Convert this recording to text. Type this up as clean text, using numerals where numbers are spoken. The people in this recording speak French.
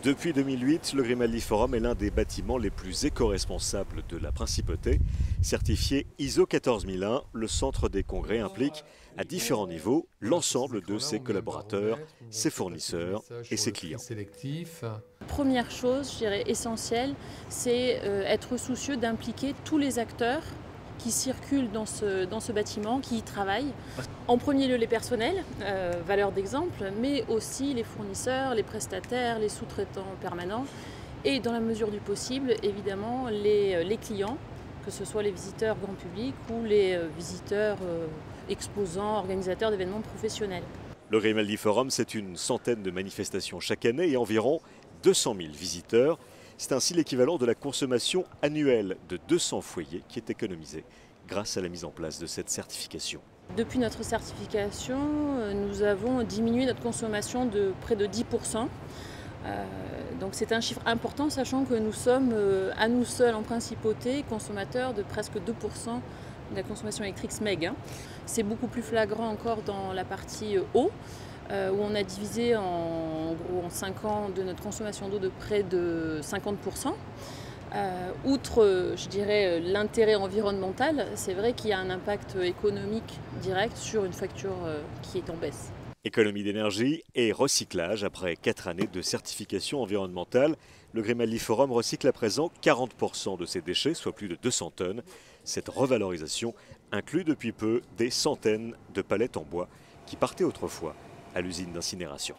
Depuis 2008, le Grimaldi Forum est l'un des bâtiments les plus éco-responsables de la Principauté. Certifié ISO 14001, le centre des congrès implique à différents niveaux l'ensemble de ses collaborateurs, ses fournisseurs et ses clients. Première chose, je dirais essentielle, c'est être soucieux d'impliquer tous les acteurs qui circulent dans ce bâtiment, qui y travaillent. En premier lieu les personnels, valeur d'exemple, mais aussi les fournisseurs, les prestataires, les sous-traitants permanents et dans la mesure du possible, évidemment, les clients, que ce soit les visiteurs grand public ou les visiteurs exposants, organisateurs d'événements professionnels. Le Grimaldi Forum, c'est une centaine de manifestations chaque année et environ 200 000 visiteurs. C'est ainsi l'équivalent de la consommation annuelle de 200 foyers qui est économisée grâce à la mise en place de cette certification. Depuis notre certification, nous avons diminué notre consommation de près de 10%. Donc c'est un chiffre important, sachant que nous sommes à nous seuls en principauté consommateurs de presque 2% de la consommation électrique SMEG. C'est beaucoup plus flagrant encore dans la partie eau, où on a divisé en 5 ans de notre consommation d'eau de près de 50%. Outre, je dirais, l'intérêt environnemental, c'est vrai qu'il y a un impact économique direct sur une facture qui est en baisse. Économie d'énergie et recyclage. Après 4 années de certification environnementale, le Grimaldi Forum recycle à présent 40% de ses déchets, soit plus de 200 tonnes. Cette revalorisation inclut depuis peu des centaines de palettes en bois qui partaient autrefois à l'usine d'incinération.